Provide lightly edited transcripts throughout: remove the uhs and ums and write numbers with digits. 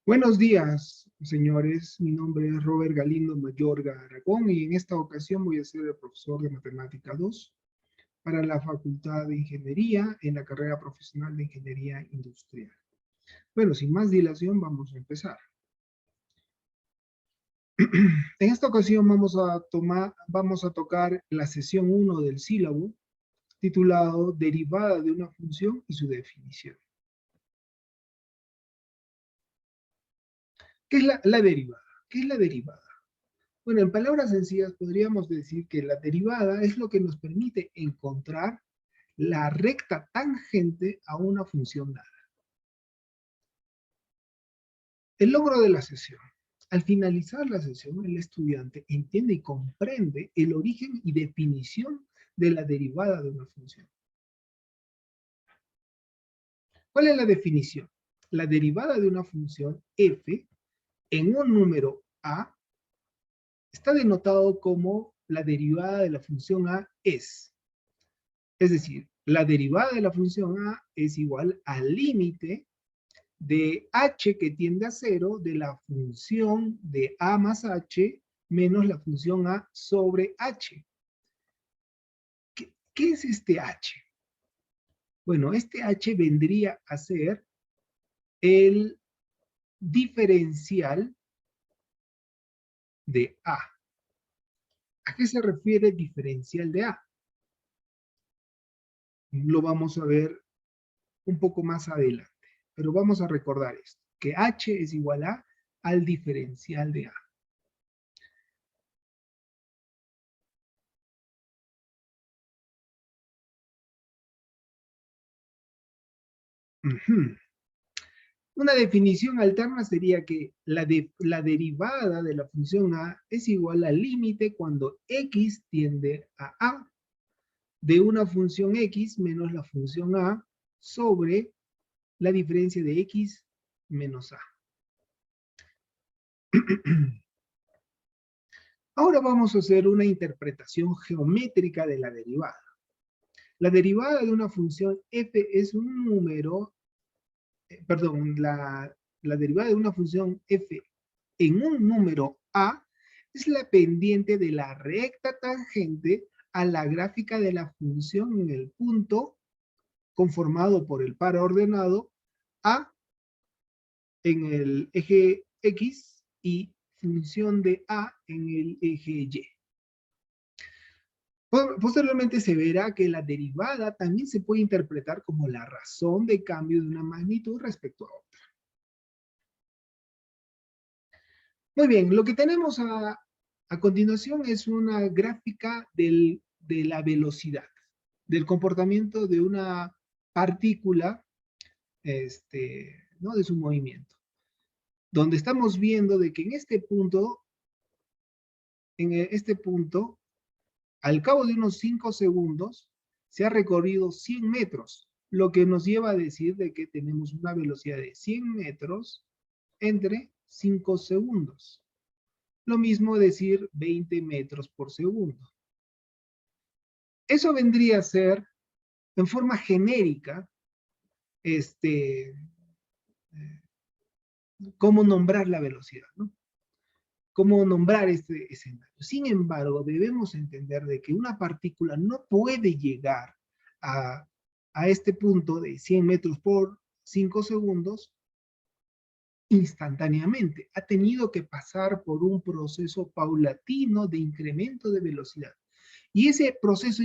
Buenos días, señores. Mi nombre es Robert Galindo Mayorga Aragón y en esta ocasión voy a ser el profesor de Matemática 2 para la Facultad de Ingeniería en la carrera profesional de Ingeniería Industrial. Bueno, sin más dilación, vamos a empezar. En esta ocasión vamos a tocar la sesión 1 del sílabo titulado Derivada de una función y su definición. ¿Qué es la derivada? ¿Qué es la derivada? Bueno, en palabras sencillas podríamos decir que la derivada es lo que nos permite encontrar la recta tangente a una función dada. El logro de la sesión. Al finalizar la sesión, el estudiante entiende y comprende el origen y definición de la derivada de una función. ¿Cuál es la definición? La derivada de una función f en un número a está denotado como la derivada de la función a es. Es decir, la derivada de la función a es igual al límite de h que tiende a 0 de la función de a más h menos la función a sobre h. ¿Qué es este h? Bueno, este h vendría a ser el diferencial de a. ¿A qué se refiere el diferencial de a? Lo vamos a ver un poco más adelante, pero vamos a recordar esto, que h es igual a al diferencial de a. Una definición alterna sería que la derivada de la función a es igual al límite cuando x tiende a de una función x menos la función a sobre la diferencia de x menos a. Ahora vamos a hacer una interpretación geométrica de la derivada. La derivada de una función f es un número, la derivada de una función f en un número a es la pendiente de la recta tangente a la gráfica de la función en el punto conformado por el par ordenado a en el eje x y función de a en el eje y. Posteriormente se verá que la derivada también se puede interpretar como la razón de cambio de una magnitud respecto a otra. Muy bien, lo que tenemos a continuación es una gráfica de la velocidad, del comportamiento de una partícula, ¿no? De su movimiento. Donde estamos viendo de que en este punto, al cabo de unos 5 segundos, se ha recorrido 100 metros, lo que nos lleva a decir de que tenemos una velocidad de 100 metros entre 5 segundos. Lo mismo decir 20 metros por segundo. Eso vendría a ser, en forma genérica, cómo nombrar la velocidad, ¿no? Cómo nombrar este escenario. Sin embargo, debemos entender de que una partícula no puede llegar a este punto de 100 metros por 5 segundos instantáneamente. Ha tenido que pasar por un proceso paulatino de incremento de velocidad. Y ese proceso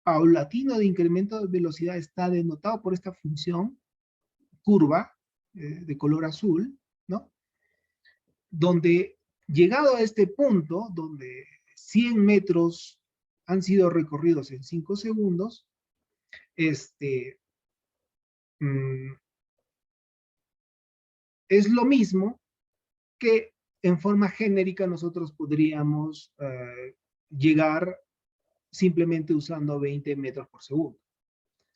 paulatino de incremento de velocidad está denotado por esta función curva de color azul, ¿no? Donde llegado a este punto, donde 100 metros han sido recorridos en 5 segundos, es lo mismo que en forma genérica nosotros podríamos llegar simplemente usando 20 metros por segundo.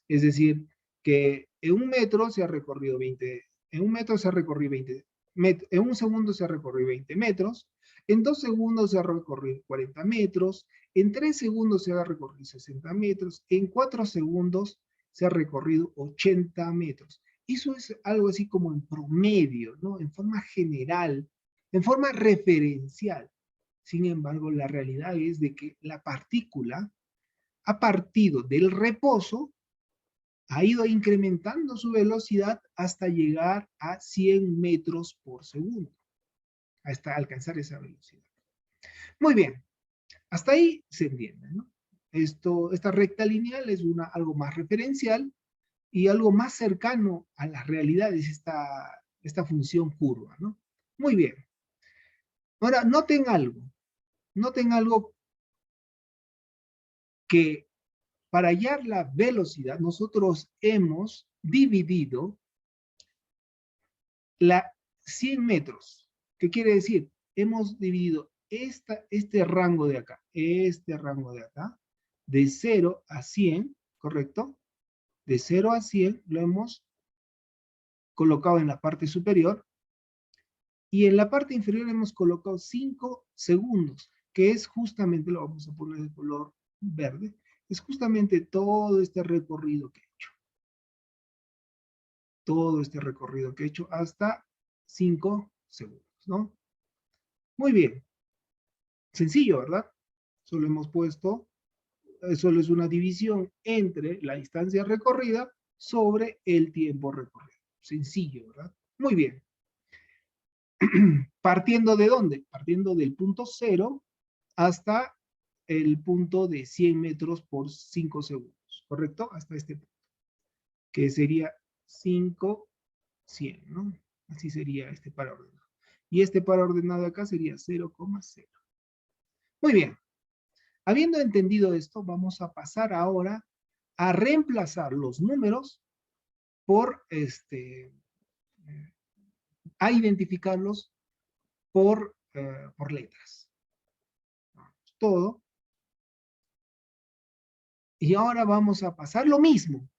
Es decir, que en un metro se ha recorrido 20, en un metro se ha recorrido 20, en un segundo se ha recorrido 20 metros, en 2 segundos se ha recorrido 40 metros, en 3 segundos se ha recorrido 60 metros, en 4 segundos se ha recorrido 80 metros. eso es algo así como en promedio, ¿no? En forma general, en forma referencial. Sin embargo, la realidad es de que la partícula ha partido del reposo, ha ido incrementando su velocidad hasta llegar a 100 metros por segundo, hasta alcanzar esa velocidad. Muy bien, hasta ahí se entiende, ¿no? Esta recta lineal es algo más referencial y algo más cercano a la realidad es esta función curva, ¿no? Muy bien. Ahora, noten algo que para hallar la velocidad nosotros hemos dividido la 100 metros. ¿Qué quiere decir? Hemos dividido este rango de acá, de 0 a 100, ¿correcto? De 0 a 100 lo hemos colocado en la parte superior y en la parte inferior hemos colocado 5 segundos, que es justamente, lo vamos a poner de color verde, es justamente todo este recorrido que he hecho. Todo este recorrido que he hecho hasta 5 segundos, ¿no? Muy bien. Sencillo, ¿verdad? Solo hemos puesto, solo es una división entre la distancia recorrida sobre el tiempo recorrido. Sencillo, ¿verdad? Muy bien. ¿Partiendo de dónde? Partiendo del punto 0 hasta el punto de 100 metros por 5 segundos, ¿correcto? Hasta este punto, que sería 5, 100, ¿no? Así sería este par ordenado. Y este par ordenado acá sería 0,0. Muy bien. Habiendo entendido esto, vamos a pasar ahora a reemplazar los números por, a identificarlos por letras. Todo. Y ahora vamos a pasar lo mismo,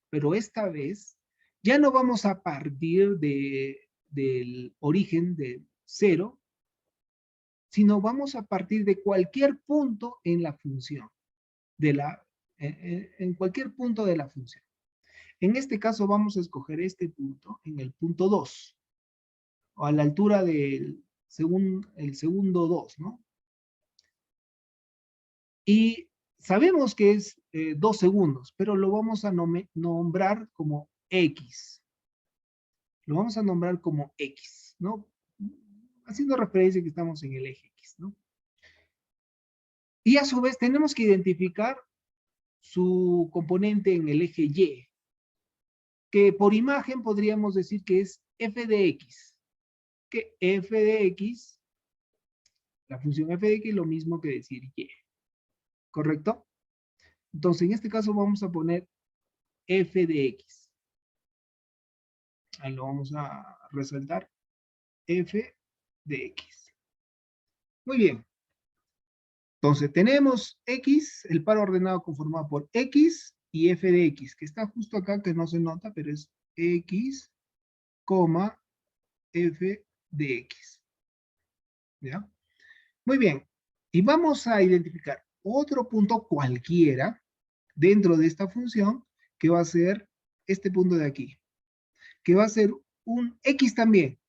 pero esta vez ya no vamos a partir del origen de 0, sino vamos a partir de cualquier punto en la función, en cualquier punto de la función. En este caso vamos a escoger este punto en el punto 2, o a la altura del segundo 2, ¿no? Y sabemos que es 2 segundos, pero lo vamos a nombrar como X. Lo vamos a nombrar como X, ¿no? Haciendo referencia que estamos en el eje X, ¿no? Y a su vez tenemos que identificar su componente en el eje Y, que por imagen podríamos decir que es f de x, que f de x, la función f de x es lo mismo que decir y, ¿correcto? Entonces en este caso vamos a poner f de x. Ahí lo vamos a resaltar, f de x. Muy bien. Entonces tenemos x, el par ordenado conformado por x y f de x, que está justo acá, que no se nota, pero es x, f de x. ¿Ya? Muy bien. Y vamos a identificar otro punto cualquiera dentro de esta función, que va a ser este punto de aquí, que va a ser un x también.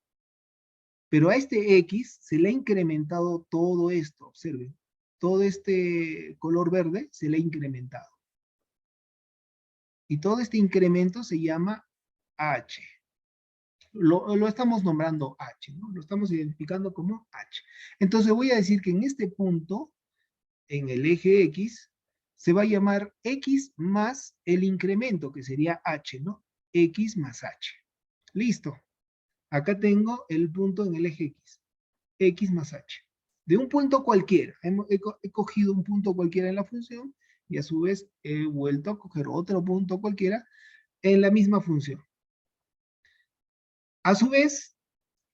Pero a este x se le ha incrementado todo esto, observen. Todo este color verde se le ha incrementado. Y todo este incremento se llama h. Lo estamos nombrando h, ¿no? Lo estamos identificando como h. Entonces voy a decir que en este punto, en el eje x, se va a llamar x más el incremento, que sería h, ¿no? X más h. Listo. Acá tengo el punto en el eje x. X más h. De un punto cualquiera. He cogido un punto cualquiera en la función y a su vez he vuelto a coger otro punto cualquiera en la misma función. A su vez,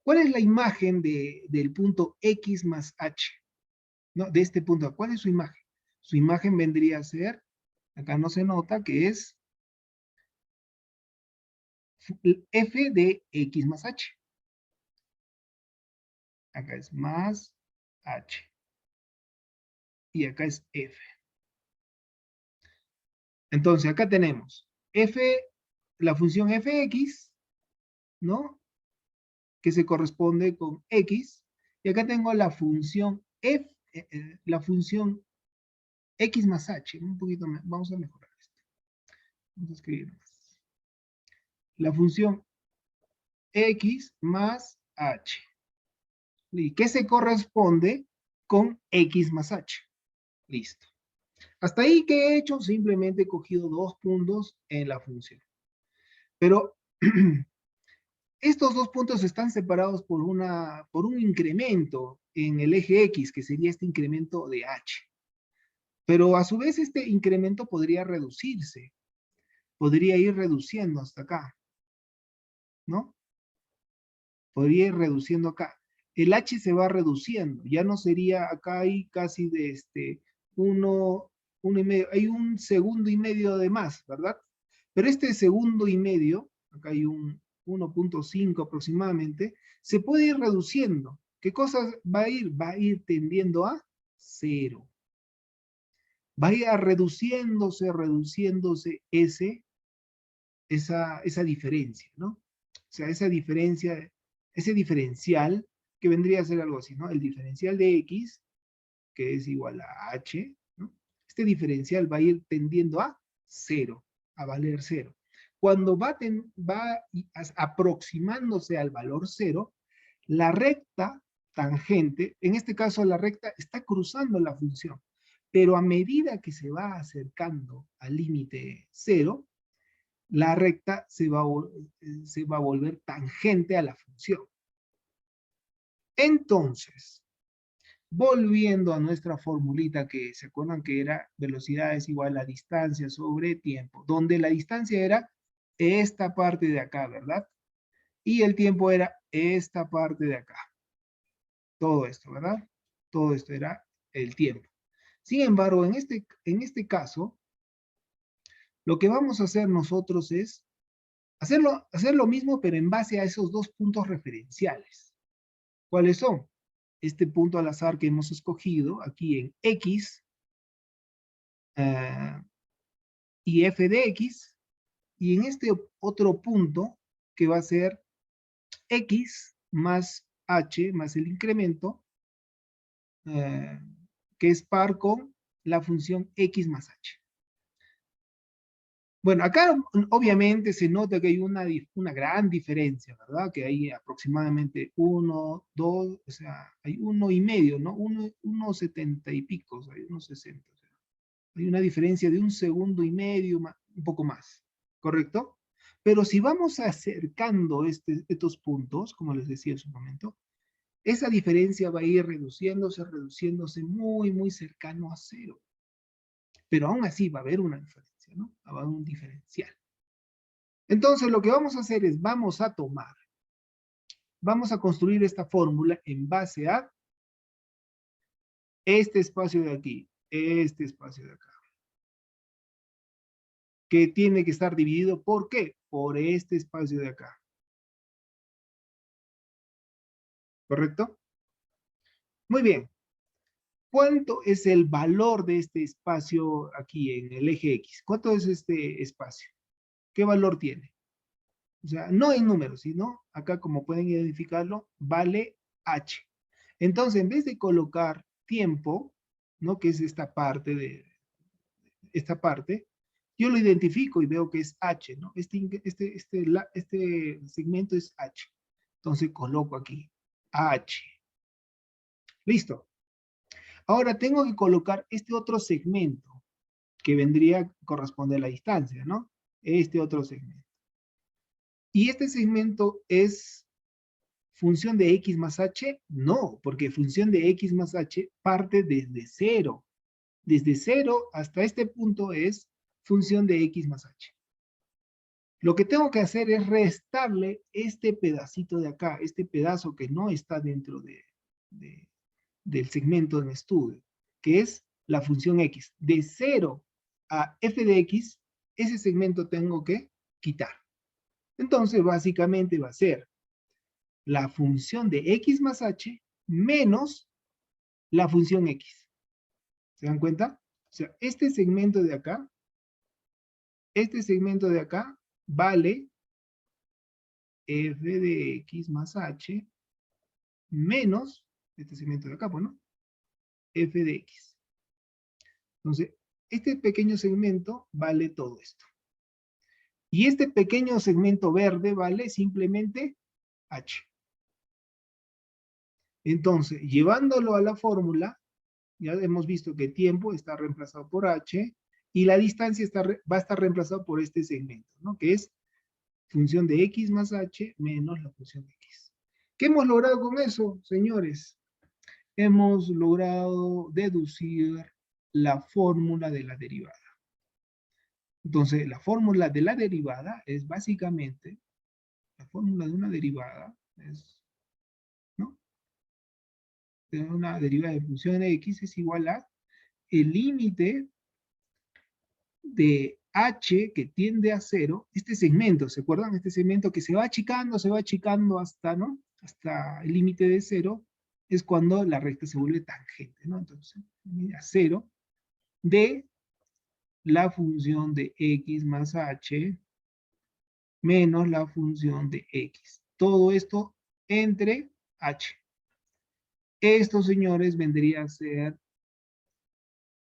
¿cuál es la imagen del punto x más h? ¿No? De este punto, ¿cuál es su imagen? Su imagen vendría a ser, acá no se nota, que es f de x más h. Acá es más h. Y acá es f. Entonces, acá tenemos f la función fx, ¿no? Que se corresponde con x, y acá tengo la función la función x más h, un poquito más, vamos a mejorar esto. Vamos a escribir más. La función x más h, y que se corresponde con x más h. Listo. Hasta ahí, ¿qué he hecho? Simplemente he cogido 2 puntos en la función. Pero estos 2 puntos están separados por un incremento en el eje X, que sería este incremento de H. Pero a su vez este incremento podría reducirse. Podría ir reduciendo hasta acá, ¿no? Podría ir reduciendo acá. El H se va reduciendo. Ya no sería, acá hay casi de uno y medio, hay un segundo y medio de más, ¿verdad? Pero este segundo y medio, acá hay un 1.5 aproximadamente, se puede ir reduciendo. ¿Qué cosa va a ir? Va a ir tendiendo a 0. Va a ir reduciéndose esa diferencia, ¿no? O sea, esa diferencia, ese diferencial que vendría a ser algo así, ¿no? El diferencial de x, que es igual a h, ¿no? Este diferencial va a ir tendiendo a 0, a valer 0. Cuando va aproximándose al valor 0, la recta tangente, en este caso la recta está cruzando la función, pero a medida que se va acercando al límite 0, la recta se va a volver tangente a la función. Entonces, volviendo a nuestra formulita que se acuerdan que era velocidad es igual a distancia sobre tiempo, donde la distancia era esta parte de acá, ¿verdad? Y el tiempo era esta parte de acá. Todo esto, ¿verdad? Todo esto era el tiempo. Sin embargo, en este caso, lo que vamos a hacer nosotros es hacer lo mismo, pero en base a esos 2 puntos referenciales. ¿Cuáles son? Este punto al azar que hemos escogido aquí en X y f de X, y en este otro punto que va a ser X más H más el incremento, que es par con la función X más H. Bueno, acá obviamente se nota que hay una gran diferencia, ¿verdad? Que hay aproximadamente 1, 2, o sea, hay 1,5, ¿no? 1,70 y pico, o sea, hay 1,60. O sea, hay una diferencia de 1,5 segundos, un poco más, ¿correcto? Pero si vamos acercando estos puntos, como les decía en su momento, esa diferencia va a ir reduciéndose muy, muy cercano a 0. Pero aún así va a haber una diferencia, ¿no? Va a haber un diferencial. Entonces lo que vamos a hacer es, vamos a construir esta fórmula en base a este espacio de aquí, este espacio de acá, que tiene que estar dividido, ¿por qué? Por este espacio de acá. ¿Correcto? Muy bien. ¿Cuánto es el valor de este espacio aquí en el eje X? ¿Cuánto es este espacio? ¿Qué valor tiene? O sea, no en números, sino acá como pueden identificarlo, vale H. Entonces, en vez de colocar tiempo, ¿no? Que es esta parte, yo lo identifico y veo que es H, ¿no? Este segmento es H. Entonces coloco aquí H. Listo. Ahora tengo que colocar este otro segmento que vendría a corresponder a la distancia, ¿no? Este otro segmento. ¿Y este segmento es función de x más h? No, porque función de x más h parte desde 0. Desde 0 hasta este punto es función de x más h. Lo que tengo que hacer es restarle este pedacito de acá, este pedazo que no está dentro del segmento en estudio, que es la función x. De 0 a f de x, ese segmento tengo que quitar. Entonces, básicamente va a ser la función de x más h menos la función x. ¿Se dan cuenta? O sea, este segmento de acá vale f de x más h menos este segmento de acá, pues, ¿no? F de x. Entonces, este pequeño segmento vale todo esto. Y este pequeño segmento verde vale simplemente h. Entonces, llevándolo a la fórmula, ya hemos visto que tiempo está reemplazado por h y la distancia va a estar reemplazado por este segmento, ¿no? Que es función de x más h menos la función de x. ¿Qué hemos logrado con eso, señores? Hemos logrado deducir la fórmula de la derivada. Entonces, la fórmula de la derivada es básicamente, la fórmula de una derivada es, ¿no? De una derivada de función de x es igual a el límite de h que tiende a 0, este segmento, ¿se acuerdan? Este segmento que se va achicando hasta, ¿no? Hasta el límite de 0, es cuando la recta se vuelve tangente, ¿no? Entonces, a 0 de la función de x más h menos la función de x. Todo esto entre h. Esto, señores, vendría a ser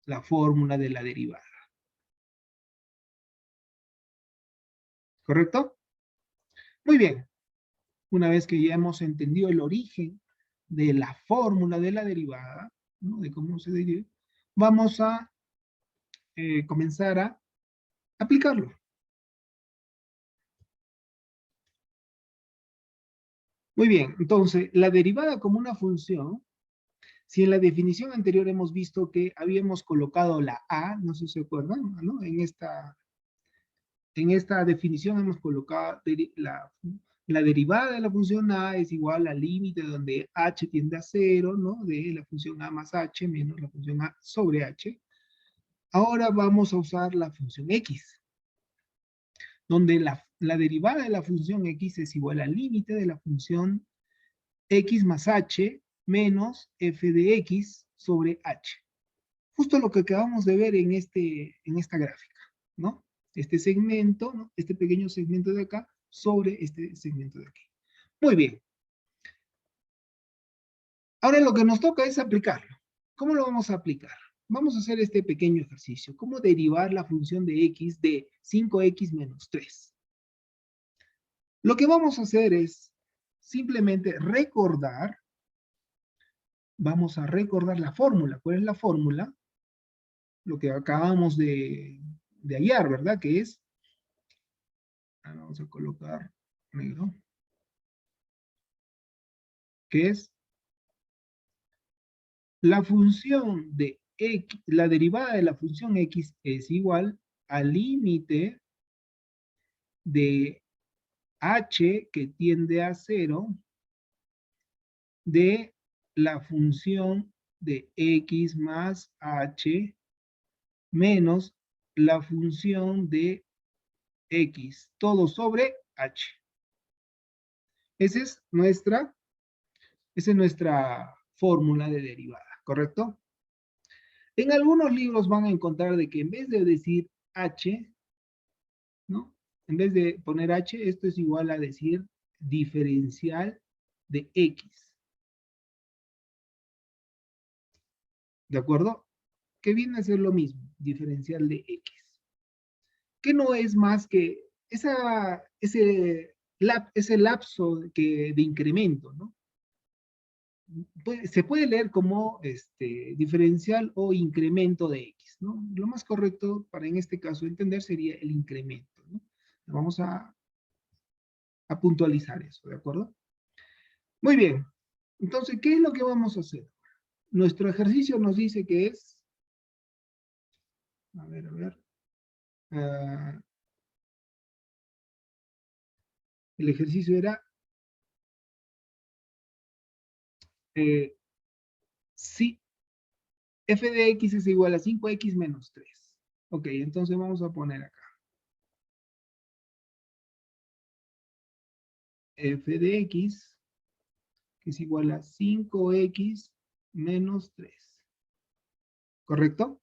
la fórmula de la derivada. ¿Correcto? Muy bien. Una vez que ya hemos entendido el origen de la fórmula de la derivada, ¿no? De cómo se deriva, vamos a comenzar a aplicarlo. Muy bien, entonces, la derivada como una función, si en la definición anterior hemos visto que habíamos colocado la a, no sé si se acuerdan, ¿no? En esta definición hemos colocado la derivada de la función a es igual al límite donde h tiende a 0, ¿no? De la función a más h menos la función a sobre h. Ahora vamos a usar la función x, donde la derivada de la función x es igual al límite de la función x más h menos f de x sobre h. Justo lo que acabamos de ver en esta gráfica, ¿no? Este segmento, ¿no? Este pequeño segmento de acá sobre este segmento de aquí. Muy bien. Ahora lo que nos toca es aplicarlo. ¿Cómo lo vamos a aplicar? Vamos a hacer este pequeño ejercicio. ¿Cómo derivar la función de x de 5x menos 3? Lo que vamos a hacer es simplemente recordar, vamos a recordar la fórmula. ¿Cuál es la fórmula? Lo que acabamos de hallar, ¿verdad? Que es, vamos a colocar negro, que es la función de x, la derivada de la función x es igual al límite de h que tiende a 0 de la función de x más h menos la función de x, todo sobre h. Esa es nuestra fórmula de derivada, ¿correcto? En algunos libros van a encontrar de que en vez de decir h, ¿no? En vez de poner h, esto es igual a decir diferencial de x. ¿De acuerdo? Que viene a ser lo mismo, diferencial de x. Que no es más que ese lapso de incremento, ¿no? Se puede leer como diferencial o incremento de x, ¿no? Lo más correcto para en este caso entender sería el incremento, ¿no? Vamos a puntualizar eso, ¿de acuerdo? Muy bien. Entonces, ¿qué es lo que vamos a hacer? Nuestro ejercicio nos dice que es, a ver, ah, el ejercicio era, si f de x es igual a 5x menos 3. Ok, entonces vamos a poner acá. F de x, que es igual a 5x menos 3. ¿Correcto?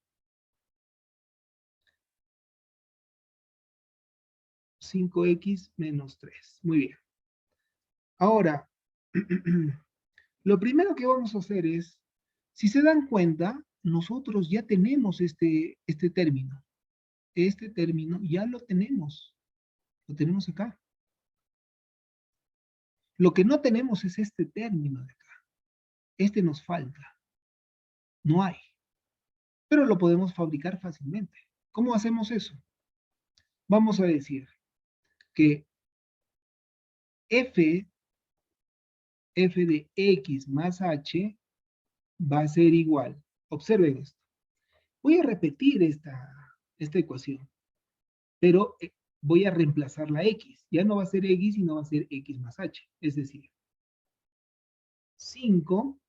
5x menos 3. Muy bien. Ahora, lo primero que vamos a hacer es, si se dan cuenta, nosotros ya tenemos este término. Este término ya lo tenemos. Lo tenemos acá. Lo que no tenemos es este término de acá. Este nos falta. No hay. Pero lo podemos fabricar fácilmente. ¿Cómo hacemos eso? Vamos a decir que f de x más h va a ser igual. Observen esto. Voy a repetir esta ecuación, pero voy a reemplazar la x. Ya no va a ser x, sino va a ser x más h. Es decir, 5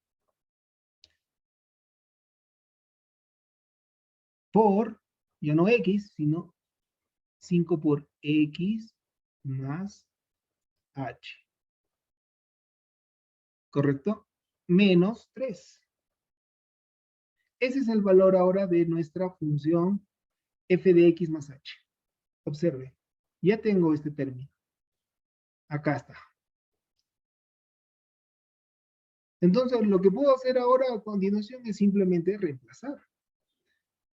por, ya no x, sino 5 por x más h. ¿Correcto? Menos 3. Ese es el valor ahora de nuestra función f de x más h. Observe, ya tengo este término. Acá está. Entonces, lo que puedo hacer ahora a continuación es simplemente reemplazar.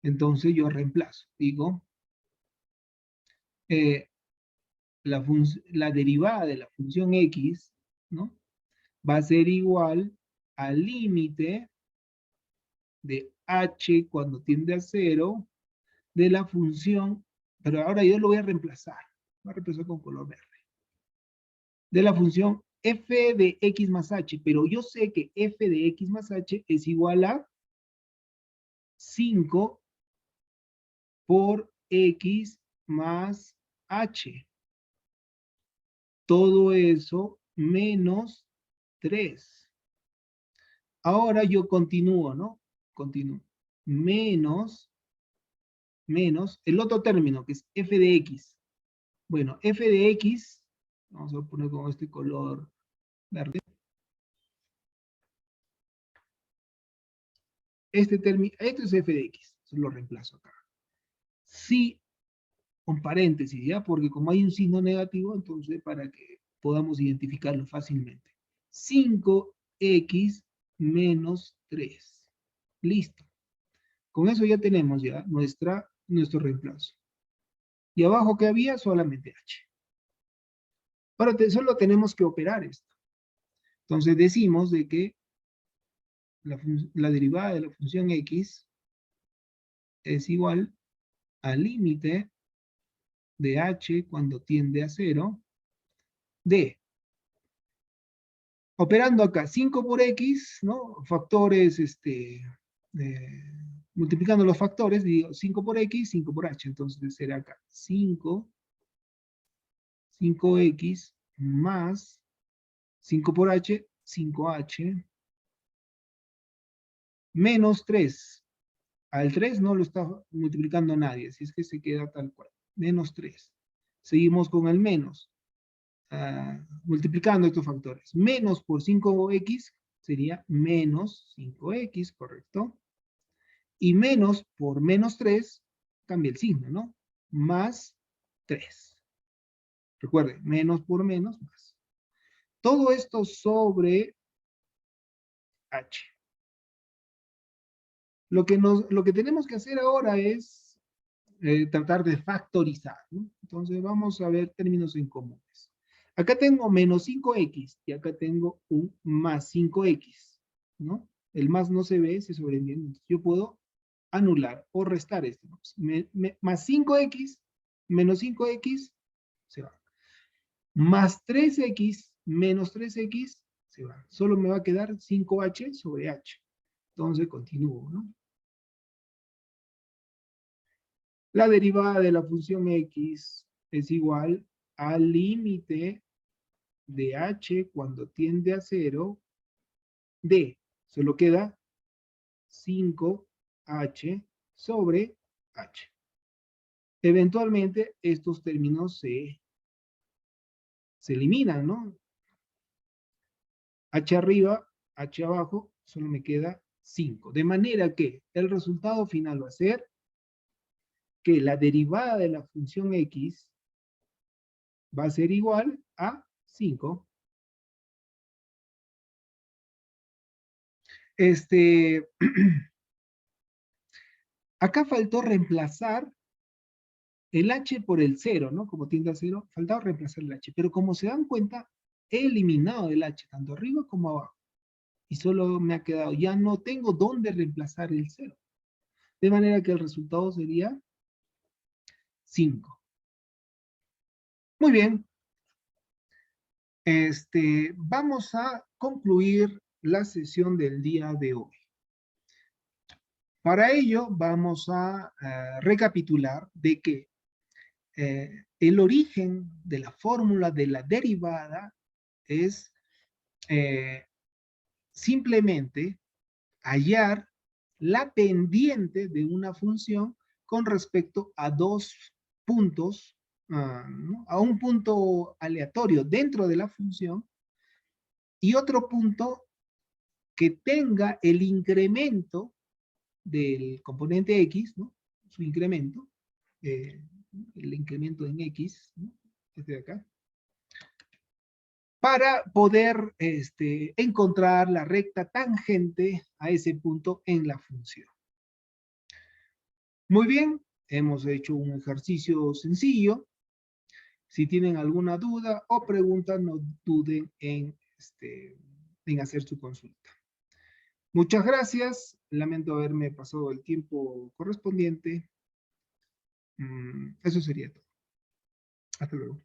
Entonces, yo reemplazo. Digo, la derivada de la función x, ¿no? Va a ser igual al límite de h cuando tiende a 0 de la función, pero ahora yo lo voy a reemplazar. Voy a reemplazar con color verde. De la función f de x más h, pero yo sé que f de x más h es igual a 5 por x más h. Todo eso menos 3. Ahora yo continúo, ¿no? Continúo. Menos el otro término, que es f de x. Bueno, f de x, vamos a poner con este color verde. Este término, esto es f de x, eso lo reemplazo acá. Sí, con paréntesis, ¿ya? Porque como hay un signo negativo, entonces para que podamos identificarlo fácilmente. 5x menos 3. Listo. Con eso ya tenemos ya nuestro reemplazo. Y abajo que había solamente h. Ahora solo tenemos que operar esto. Entonces decimos de que la derivada de la función x es igual al límite de h cuando tiende a 0 de, operando acá 5 por x, ¿no? Factores, multiplicando los factores, digo 5 por x, 5 por h, entonces será acá 5x más 5 por h, 5h, menos 3. Al 3 no lo está multiplicando nadie, así es que se queda tal cual. Menos 3. Seguimos con el menos. Multiplicando estos factores. Menos por 5x sería menos 5x, ¿correcto? Y menos por menos 3, cambia el signo, ¿no? Más 3. Recuerden, menos por menos, más. Todo esto sobre h. Lo que tenemos que hacer ahora es tratar de factorizar, ¿no? Entonces vamos a ver términos en comunes. Acá tengo menos 5x y acá tengo un más 5x, ¿no? El más no se ve, se sobreentiende. Yo puedo anular o restar esto, ¿no? Más 5x menos 5x se va. Más 3x menos 3x se va. Solo me va a quedar 5h sobre h. Entonces continúo, ¿no? La derivada de la función x es igual al límite de h cuando tiende a 0 de, solo queda 5h sobre h. Eventualmente estos términos se eliminan, ¿no? H arriba, h abajo, solo me queda 5. De manera que el resultado final va a ser que la derivada de la función x va a ser igual a 5. Acá faltó reemplazar el h por el 0, ¿no? Como tiende a 0, faltaba reemplazar el h. Pero como se dan cuenta, he eliminado el h tanto arriba como abajo. Y solo me ha quedado, ya no tengo dónde reemplazar el 0. De manera que el resultado sería 5. Muy bien. Vamos a concluir la sesión del día de hoy. Para ello vamos a recapitular de que el origen de la fórmula de la derivada es simplemente hallar la pendiente de una función con respecto a dos puntos, ¿no? A un punto aleatorio dentro de la función y otro punto que tenga el incremento del componente x, ¿no? Su incremento, el incremento en x, ¿no? Este de acá, para poder encontrar la recta tangente a ese punto en la función. Muy bien, hemos hecho un ejercicio sencillo. Si tienen alguna duda o pregunta, no duden en hacer su consulta. Muchas gracias. Lamento haberme pasado el tiempo correspondiente. Eso sería todo. Hasta luego.